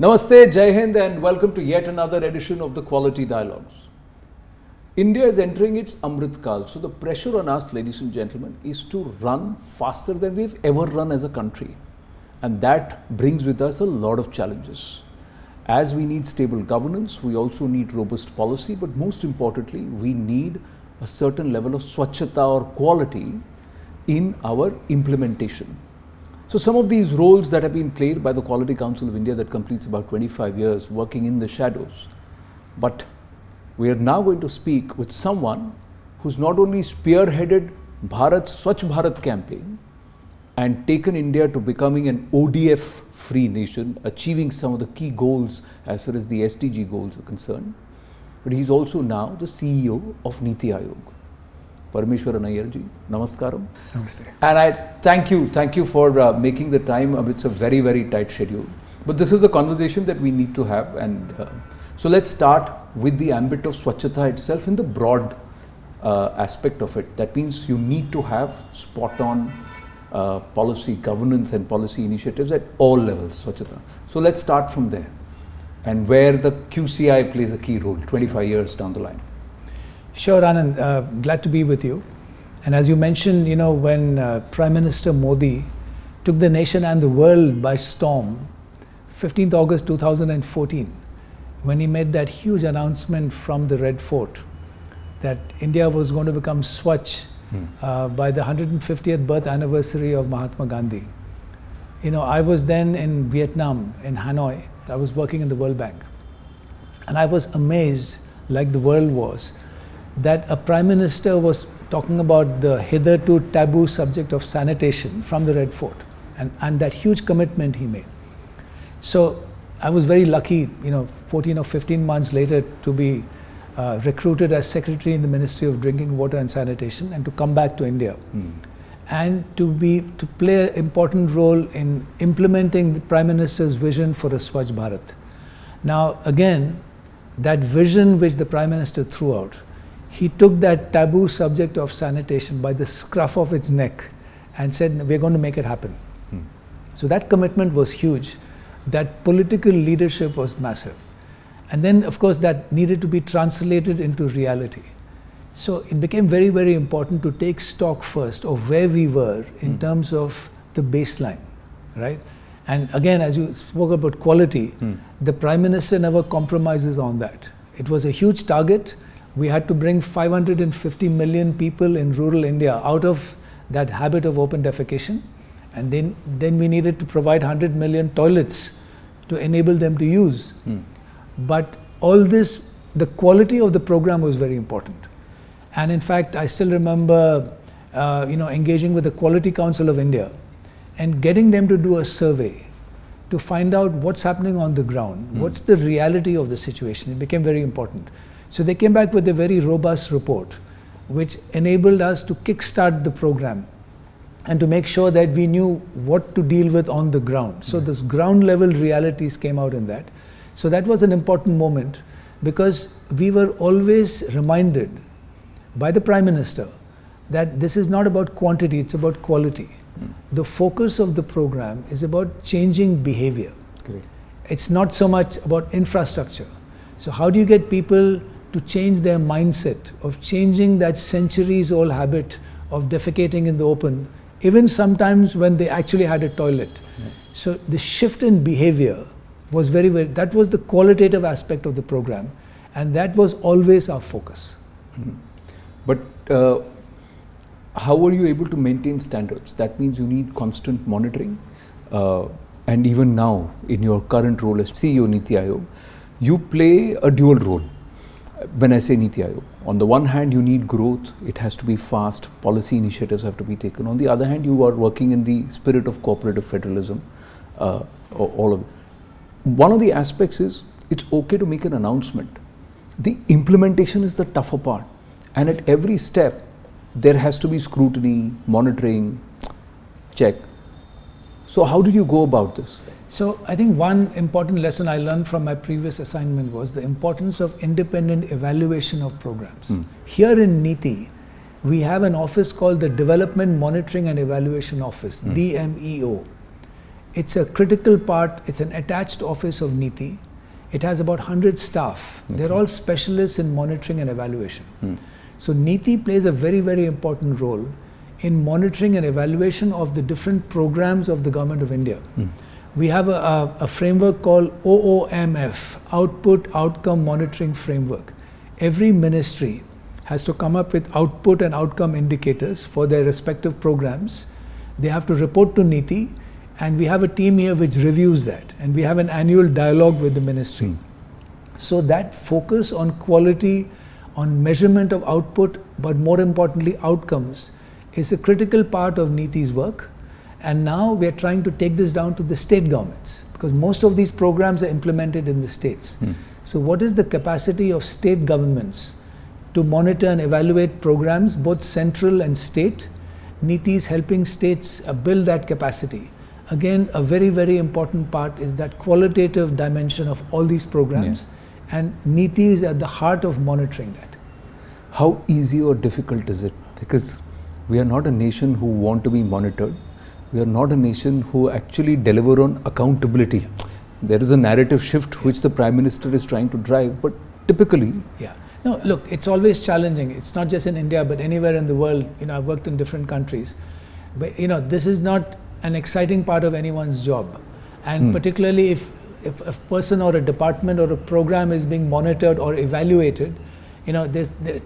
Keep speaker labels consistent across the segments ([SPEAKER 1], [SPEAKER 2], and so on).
[SPEAKER 1] Namaste, Jai Hind, and welcome to yet another edition of the Quality Dialogues. India is entering its Amrit Kal, so the pressure on us, ladies and gentlemen, is to run faster than we've ever run as a country. And that brings with us a lot of challenges. As we need stable governance, we also need robust policy, but most importantly, we need a certain level of swachhata or quality in our implementation. So some of these roles that have been played by the Quality Council of India that completes about 25 years working in the shadows. But we are now going to speak with someone who's not only spearheaded Bharat's Swachh Bharat campaign and taken India to becoming an ODF-free nation, achieving some of the key goals as far as the SDG goals are concerned, but he's also now the CEO of Niti Aayog. Bron Aiyar ji, namaskaram.
[SPEAKER 2] Namaste.
[SPEAKER 1] And I thank you for making the time. It's a very, very tight schedule. But this is a conversation that we need to have. And so let's start with the ambit of Swachhata itself in the broad aspect of it. That means you need to have spot on policy governance and policy initiatives at all levels, Swachhata. So let's start from there and where the QCI plays a key role 25 years down the line.
[SPEAKER 2] Sure, Anand. Glad to be with you. And as you mentioned, when Prime Minister Modi took the nation and the world by storm, 15th August 2014, when he made that huge announcement from the Red Fort that India was going to become Swachh by the 150th birth anniversary of Mahatma Gandhi. I was then in Vietnam, in Hanoi. I was working in the World Bank. And I was amazed, like the world was, that a Prime Minister was talking about the hitherto taboo subject of sanitation from the Red Fort and that huge commitment he made. So I was very lucky, 14 or 15 months later to be recruited as Secretary in the Ministry of Drinking Water and Sanitation and to come back to India and to play an important role in implementing the Prime Minister's vision for a Swachh Bharat. Now again, that vision which the Prime Minister threw out, he took that taboo subject of sanitation by the scruff of its neck and said, we're going to make it happen. So that commitment was huge. That political leadership was massive. And then, of course, that needed to be translated into reality. So it became very, very important to take stock first of where we were in terms of the baseline, right? And again, as you spoke about quality, the Prime Minister never compromises on that. It was a huge target. We had to bring 550 million people in rural India out of that habit of open defecation. And then we needed to provide 100 million toilets to enable them to use. But all this, the quality of the program was very important. And in fact, I still remember, engaging with the Quality Council of India and getting them to do a survey to find out what's happening on the ground, what's the reality of the situation. It became very important. So they came back with a very robust report, which enabled us to kickstart the program and to make sure that we knew what to deal with on the ground. So those ground level realities came out in that. So that was an important moment because we were always reminded by the Prime Minister that this is not about quantity, it's about quality. The focus of the program is about changing behavior.
[SPEAKER 1] Great.
[SPEAKER 2] It's not so much about infrastructure. So how do you get people to change their mindset of changing that centuries-old habit of defecating in the open, even sometimes when they actually had a toilet. So the shift in behavior was very, very, that was the qualitative aspect of the program, and that was always our focus.
[SPEAKER 1] But how were you able to maintain standards? That means you need constant monitoring. And even now, in your current role as CEO Niti Aayog, you play a dual role. When I say Niti Aayog, on the one hand, you need growth. It has to be fast. Policy initiatives have to be taken. On the other hand, you are working in the spirit of cooperative federalism. All of it. One of the aspects is it's okay to make an announcement. The implementation is the tougher part. And at every step, there has to be scrutiny, monitoring, check. So how did you go about this?
[SPEAKER 2] So I think one important lesson I learned from my previous assignment was the importance of independent evaluation of programs. Here in Niti, we have an office called the Development Monitoring and Evaluation Office, DMEO. It's a critical part. It's an attached office of NITI. It has about 100 staff.
[SPEAKER 1] Okay.
[SPEAKER 2] They're all specialists in monitoring and evaluation. So NITI plays a very, very important role in monitoring and evaluation of the different programs of the Government of India. We have a framework called OOMF, Output Outcome Monitoring Framework. Every ministry has to come up with output and outcome indicators for their respective programs. They have to report to NITI, and we have a team here which reviews that, and we have an annual dialogue with the ministry. So that focus on quality, on measurement of output, but more importantly outcomes, is a critical part of NITI's work. And now we are trying to take this down to the state governments, because most of these programs are implemented in the states. So what is the capacity of state governments to monitor and evaluate programs, both central and state? NITI is helping states build that capacity. Again, a very, very important part is that qualitative dimension of all these programs, and NITI is at the heart of monitoring that.
[SPEAKER 1] How easy or difficult is it? Because we are not a nation who want to be monitored. We are not a nation who actually deliver on accountability. There is a narrative shift which the Prime Minister is trying to drive, but typically...
[SPEAKER 2] No, look, it's always challenging. It's not just in India, but anywhere in the world. I've worked in different countries. But, this is not an exciting part of anyone's job. And particularly if a person or a department or a program is being monitored or evaluated,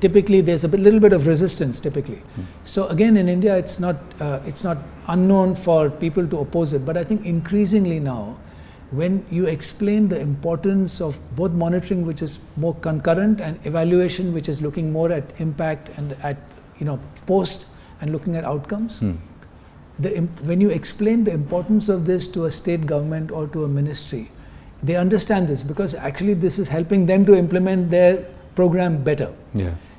[SPEAKER 2] typically there's a little bit of resistance typically. So again, in India, it's not unknown for people to oppose it. But I think increasingly now, when you explain the importance of both monitoring, which is more concurrent, and evaluation, which is looking more at impact and at post and looking at outcomes, when you explain the importance of this to a state government or to a ministry, they understand this, because actually this is helping them to implement their program better.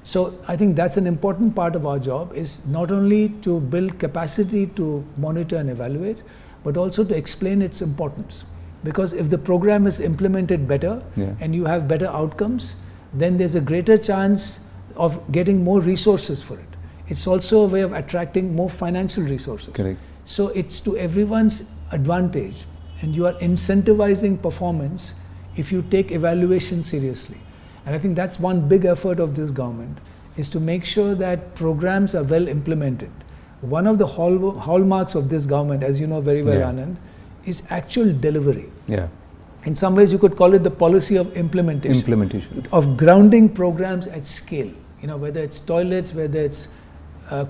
[SPEAKER 2] So I think that's an important part of our job, is not only to build capacity to monitor and evaluate, but also to explain its importance. Because if the program is implemented better and you have better outcomes, then there's a greater chance of getting more resources for it. It's also a way of attracting more financial resources.
[SPEAKER 1] Correct.
[SPEAKER 2] So it's to everyone's advantage, and you are incentivizing performance if you take evaluation seriously. And I think that's one big effort of this government, is to make sure that programs are well implemented. One of the hallmarks of this government, as you know very well, Anand, is actual delivery. In some ways you could call it the policy of implementation. Of grounding programs at scale. Whether it's toilets, whether it's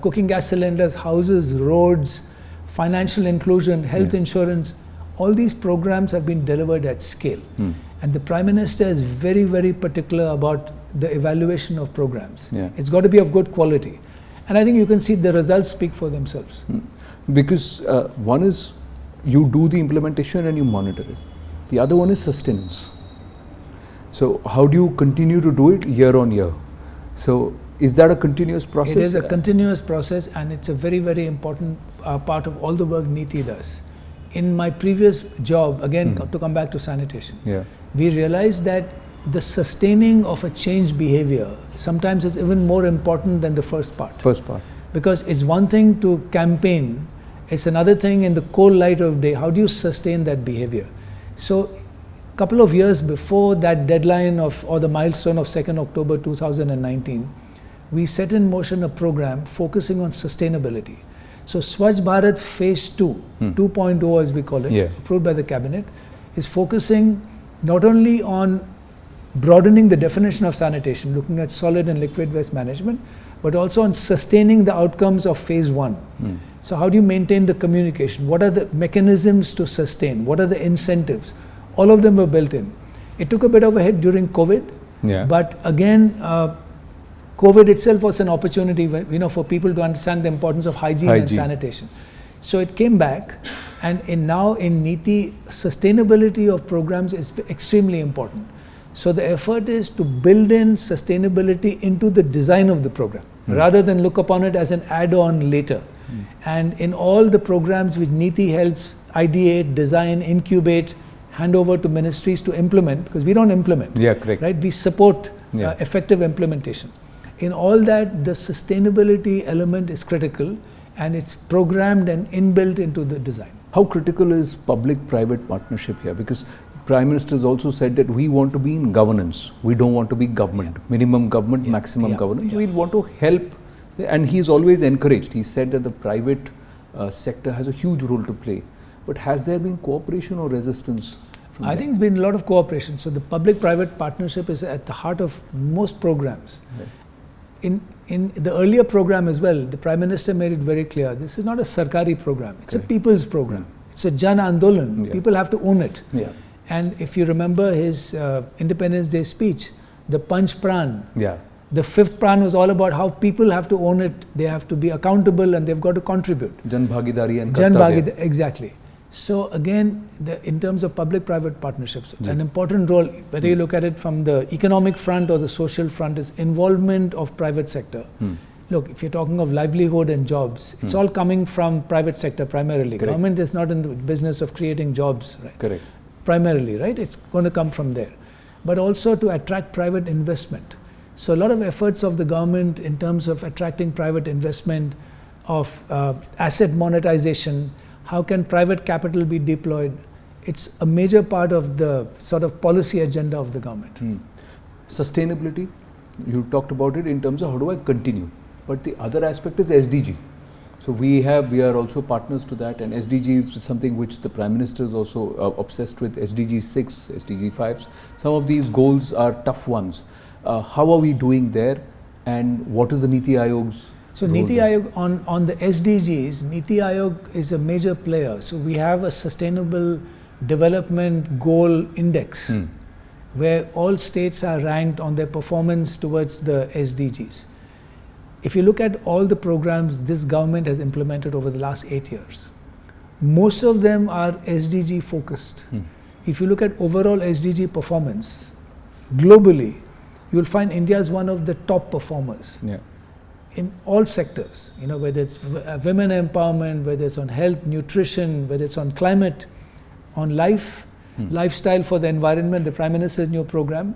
[SPEAKER 2] cooking gas cylinders, houses, roads, financial inclusion, health insurance, all these programs have been delivered at scale. And the Prime Minister is very, very particular about the evaluation of programs. It's got to be of good quality. And I think you can see the results speak for themselves.
[SPEAKER 1] Because one is you do the implementation and you monitor it. The other one is sustenance. So how do you continue to do it year on year? So is that a continuous process?
[SPEAKER 2] It is a continuous process, and it's a very, very important part of all the work NITI does. In my previous job, again, to come back to sanitation, we realized that the sustaining of a change behavior sometimes is even more important than the first part. Because it's one thing to campaign, it's another thing in the cold light of day, how do you sustain that behavior? So a couple of years before that deadline or the milestone of 2nd October 2019, we set in motion a program focusing on sustainability. So Swachh Bharat Phase 2, 2.0 as we call it, approved by the cabinet, is focusing not only on broadening the definition of sanitation, looking at solid and liquid waste management, but also on sustaining the outcomes of Phase 1. So how do you maintain the communication? What are the mechanisms to sustain? What are the incentives? All of them were built in. It took a bit of a hit during COVID, but again, COVID itself was an opportunity, for people to understand the importance of hygiene and sanitation. So it came back, and now in NITI, sustainability of programs is extremely important. So the effort is to build in sustainability into the design of the program, rather than look upon it as an add-on later. And in all the programs which NITI helps ideate, design, incubate, hand over to ministries to implement, because we don't implement, right? We support effective implementation. In all that, the sustainability element is critical, and it's programmed and inbuilt into the design.
[SPEAKER 1] How critical is public-private partnership here? Because Prime Minister has also said that we want to be in governance. We don't want to be government. Minimum government, maximum governance. We want to help, and he's always encouraged. He said that the private sector has a huge role to play. But has there been cooperation or resistance?
[SPEAKER 2] I think it's been a lot of cooperation. So the public-private partnership is at the heart of most programs. Right. In the earlier program as well, the Prime Minister made it very clear, this is not a Sarkari program, it's a people's program. It's a Jan Andolan, people have to own it. And if you remember his Independence Day speech, the Panch Pran, the fifth Pran was all about how people have to own it, they have to be accountable and they've got to contribute.
[SPEAKER 1] Jan Bhagidari and Kartavya.
[SPEAKER 2] Exactly. So again, in terms of public-private partnerships, an important role, whether you look at it from the economic front or the social front, is involvement of private sector. Look, if you're talking of livelihood and jobs, it's all coming from private sector primarily.
[SPEAKER 1] Correct.
[SPEAKER 2] Government is not in the business of creating jobs, right?
[SPEAKER 1] Correct.
[SPEAKER 2] Primarily, right? It's going to come from there. But also to attract private investment. So a lot of efforts of the government in terms of attracting private investment, of asset monetization, how can private capital be deployed? It's a major part of the sort of policy agenda of the government.
[SPEAKER 1] Sustainability, you talked about it in terms of how do I continue. But the other aspect is SDG. So we are also partners to that, and SDG is something which the Prime Minister is also obsessed with. SDG 6, SDG 5. Some of these goals are tough ones. How are we doing there, and what is the Niti Aayog's
[SPEAKER 2] So Niti Aayog on the SDGs, Niti Aayog is a major player. So we have a sustainable development goal index where all states are ranked on their performance towards the SDGs. If you look at all the programs this government has implemented over the last 8 years, most of them are SDG focused. If you look at overall SDG performance globally, you'll find India is one of the top performers. In all sectors, whether it's women empowerment, whether it's on health, nutrition, whether it's on climate, on life, lifestyle for the environment, the Prime Minister's new program,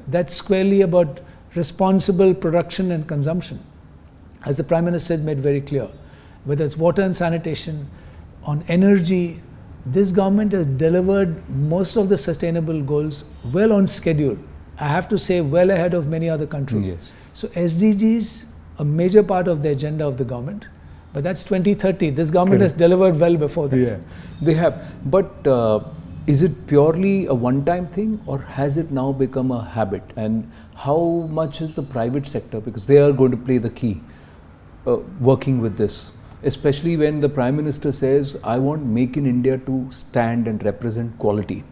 [SPEAKER 2] that's squarely about responsible production and consumption. As the Prime Minister has made very clear, whether it's water and sanitation, on energy, this government has delivered most of the sustainable goals well on schedule. I have to say well ahead of many other countries. So SDGs, a major part of the agenda of the government, but that's 2030. This government has delivered well before that.
[SPEAKER 1] They have. But is it purely a one-time thing, or has it now become a habit? And how much is the private sector, because they are going to play the key, working with this? Especially when the Prime Minister says, I want Make in India to stand and represent quality.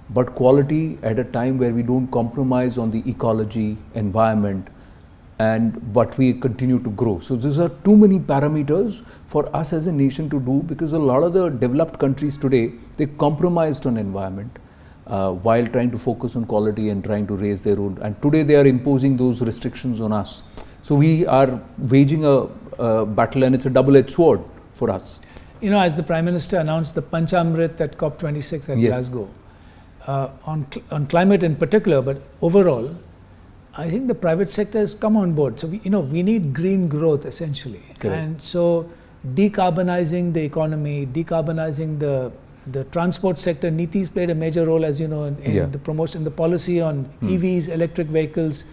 [SPEAKER 1] But quality at a time where we don't compromise on the ecology, environment, but we continue to grow. So these are too many parameters for us as a nation to do, because a lot of the developed countries today, they compromised on environment while trying to focus on quality and trying to raise their own. And today they are imposing those restrictions on us. So we are waging a battle, and it's a double-edged sword for us.
[SPEAKER 2] As the Prime Minister announced the Panchamrit at COP26 at Glasgow, on climate in particular, but overall, I think the private sector has come on board. So we need green growth essentially. And so decarbonizing the economy, decarbonizing the transport sector. Niti's played a major role, as you know, in the promotion, the policy on EVs, electric vehicles,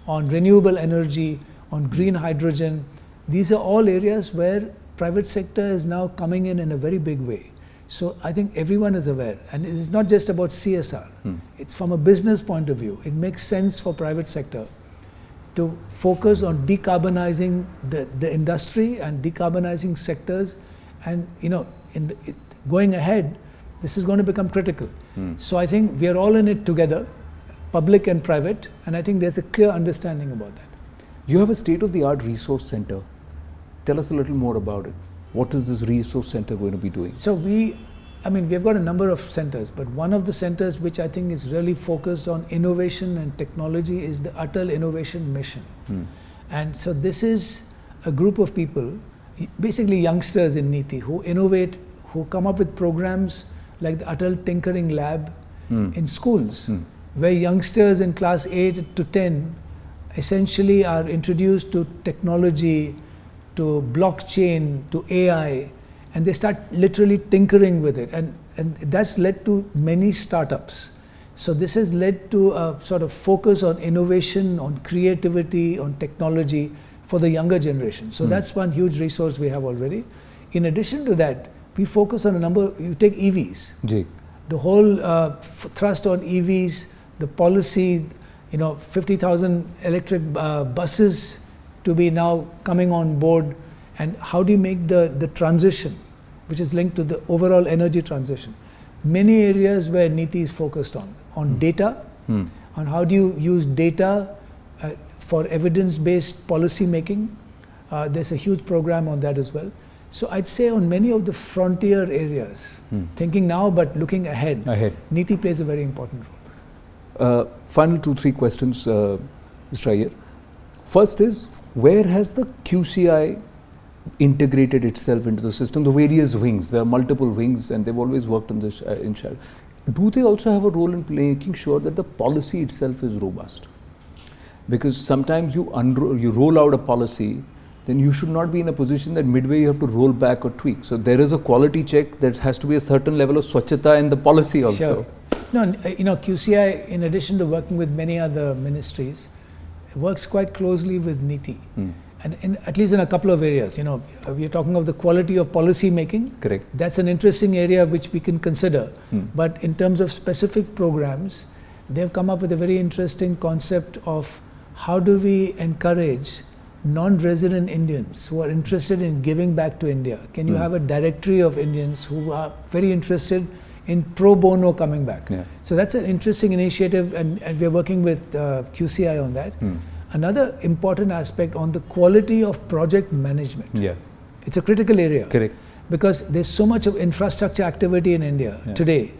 [SPEAKER 2] on renewable energy, on green hydrogen. These are all areas where private sector is now coming in a very big way. So I think everyone is aware, and it is not just about CSR. It's from a business point of view. It makes sense for private sector to focus on decarbonizing the industry and decarbonizing sectors, and going ahead, this is going to become critical. So I think we are all in it together, public and private, and I think there's a clear understanding about that.
[SPEAKER 1] You have a state-of-the-art resource center. Tell us a little more about it. What is this resource center going to be doing?
[SPEAKER 2] So we've got a number of centers, but one of the centers which I think is really focused on innovation and technology is the Atal Innovation Mission. And so this is a group of people, basically youngsters in Niti, who innovate, who come up with programs like the Atal Tinkering Lab in schools, where youngsters in class 8 to 10 essentially are introduced to technology, to blockchain, to AI, and they start literally tinkering with it, and that's led to many startups. So this has led to a sort of focus on innovation, on creativity, on technology for the younger generation. So that's one huge resource we have already. In addition to that, we focus on a number. You take EVs.
[SPEAKER 1] Ji.
[SPEAKER 2] The whole thrust on EVs, the policy, 50,000 electric buses to be now coming on board, and how do you make the transition, which is linked to the overall energy transition. Many areas where NITI is focused on data, on how do you use data for evidence-based policy making. There's a huge program on that as well. So I'd say on many of the frontier areas, thinking now but looking ahead, NITI plays a very important role.
[SPEAKER 1] Final 2-3 questions, Mr. Iyer. First is, where has the QCI integrated itself into the system? The various wings, there are multiple wings, and they've always worked on this in shadow. Do they also have a role in making sure that the policy itself is robust? Because sometimes you roll out a policy, then you should not be in a position that midway you have to roll back or tweak. So there is a quality check. There has to be a certain level of swachhata in the policy also.
[SPEAKER 2] Sure. No, QCI, in addition to working with many other ministries, works quite closely with NITI. And at least in a couple of areas. We're talking of the quality of policy making.
[SPEAKER 1] Correct.
[SPEAKER 2] That's an interesting area which we can consider. But in terms of specific programs, they've come up with a very interesting concept of how do we encourage non-resident Indians who are interested in giving back to India. Can you have a directory of Indians who are very interested in pro bono coming back? So that's an interesting initiative, and we're working with QCI on that. Another important aspect on the quality of project management. It's a critical area.
[SPEAKER 1] Correct.
[SPEAKER 2] Because there's so much of infrastructure activity in India today.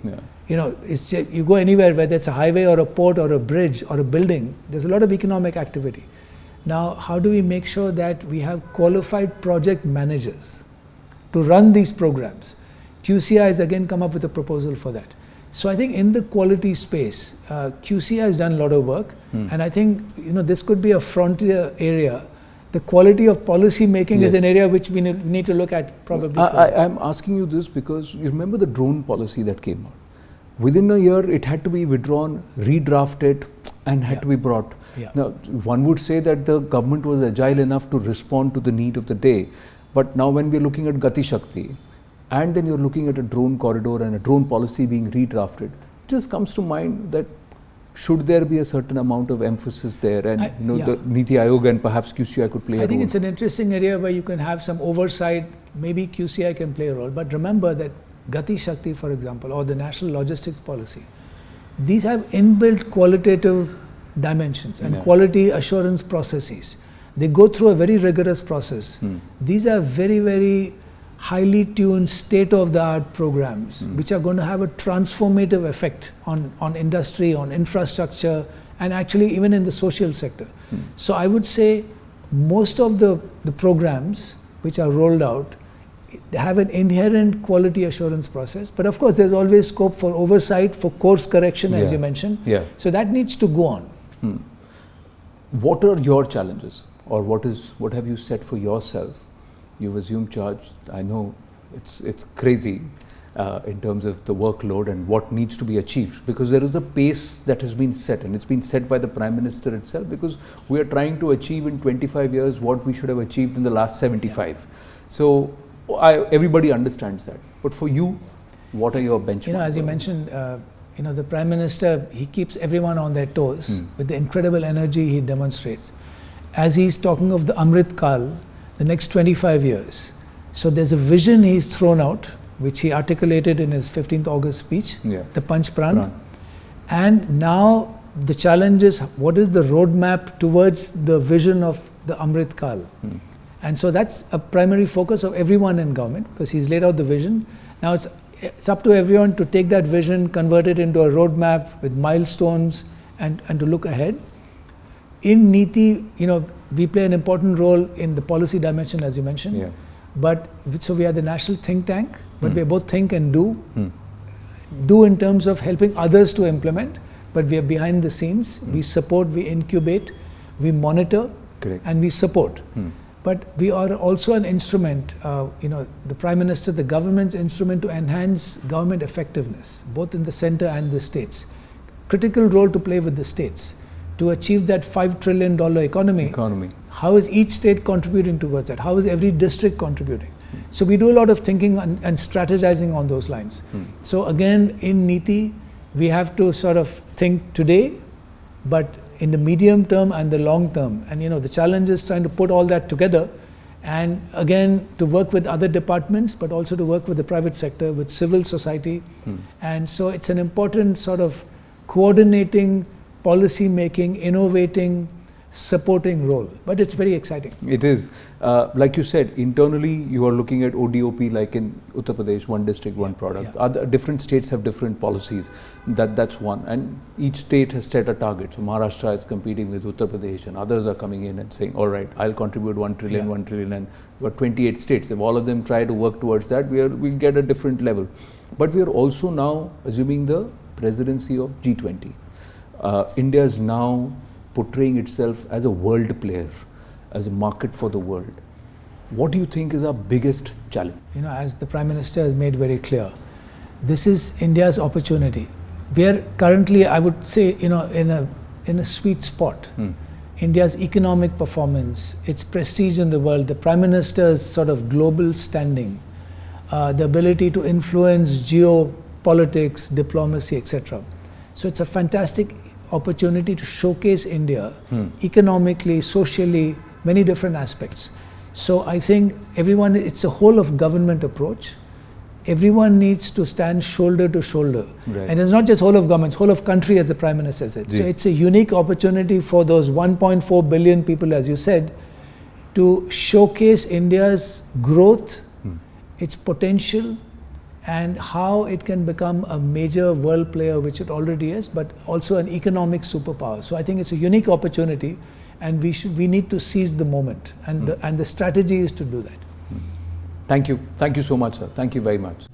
[SPEAKER 2] It's you go anywhere, whether it's a highway or a port or a bridge or a building, there's a lot of economic activity. Now, how do we make sure that we have qualified project managers to run these programs? QCI has again come up with a proposal for that. So I think in the quality space, QCI has done a lot of work, and I think this could be a frontier area. The quality of policy making is an area which we need to look at probably.
[SPEAKER 1] I'm asking you this because you remember the drone policy that came out. Within a year, it had to be withdrawn, redrafted, and had to be brought. Now, one would say that the government was agile enough to respond to the need of the day, but now when we're looking at Gati Shakti, and then you're looking at a drone corridor and a drone policy being redrafted, it just comes to mind that should there be a certain amount of emphasis there, and the Niti Aayog and perhaps QCI could play a role.
[SPEAKER 2] I think it's an interesting area where you can have some oversight, maybe QCI can play a role, but remember that Gati Shakti, for example, or the National Logistics Policy, these have inbuilt qualitative dimensions and quality assurance processes. They go through a very rigorous process. These are very, very highly tuned state-of-the-art programs which are going to have a transformative effect on industry, on infrastructure, and actually even in the social sector. So I would say most of the programs which are rolled out, they have an inherent quality assurance process, but of course there's always scope for oversight, for course correction, as you mentioned. So that needs to go on.
[SPEAKER 1] What are your challenges, or what have you set for yourself? You've assumed charge. I know it's crazy in terms of the workload and what needs to be achieved, because there is a pace that has been set, and it's been set by the Prime Minister itself, because we are trying to achieve in 25 years what we should have achieved in the last 75. So everybody understands that. But for you, what are your benchmarks?
[SPEAKER 2] As you mentioned, the Prime Minister, he keeps everyone on their toes with the incredible energy he demonstrates. As he's talking of the Amrit Kal, the next 25 years. So there's a vision he's thrown out, which he articulated in his 15th August speech, the Panch Pran. And now the challenge is, what is the roadmap towards the vision of the Amrit Kal? And so that's a primary focus of everyone in government, because he's laid out the vision. Now it's up to everyone to take that vision, convert it into a roadmap with milestones, and to look ahead. In NITI, we play an important role in the policy dimension, as you mentioned. But so we are the national think tank, but we are both think and do. Do in terms of helping others to implement, but we are behind the scenes. We support, we incubate, we monitor, and we support. But we are also an instrument, the Prime Minister, the government's instrument to enhance government effectiveness, both in the center and the states. Critical role to play with the states to achieve that $5 trillion economy. How is each state contributing towards that? How is every district contributing? So we do a lot of thinking and strategizing on those lines. So again, in Niti, we have to sort of think today, but in the medium term and the long term. And the challenge is trying to put all that together, and again to work with other departments, but also to work with the private sector, with civil society. And so it's an important sort of coordinating, policy making, innovating, supporting role, but it's very exciting.
[SPEAKER 1] It is. Like you said, internally you are looking at ODOP, like in Uttar Pradesh, one district, one product. Other different states have different policies. That's one, and each state has set a target. So Maharashtra is competing with Uttar Pradesh, and others are coming in and saying, all right, I'll contribute 1 trillion, 1 trillion, and we're 28 states. If all of them try to work towards that, we'll get a different level. But we are also now assuming the presidency of G20. India is now portraying itself as a world player, as a market for the world. What do you think is our biggest challenge?
[SPEAKER 2] As the Prime Minister has made very clear, this is India's opportunity. We are currently, I would say, in a sweet spot. India's economic performance, its prestige in the world, the Prime Minister's sort of global standing, the ability to influence geopolitics, diplomacy, etc. So it's a fantastic opportunity to showcase India economically, socially, many different aspects. So I think it's a whole of government approach. Everyone needs to stand shoulder to shoulder. Right. And it's not just whole of government, it's whole of country, as the Prime Minister said. So it's a unique opportunity for those 1.4 billion people, as you said, to showcase India's growth, its potential, and how it can become a major world player, which it already is, but also an economic superpower. So I think it's a unique opportunity, and we need to seize the moment, and the strategy is to do that.
[SPEAKER 1] Thank you so much, sir. Thank you very much.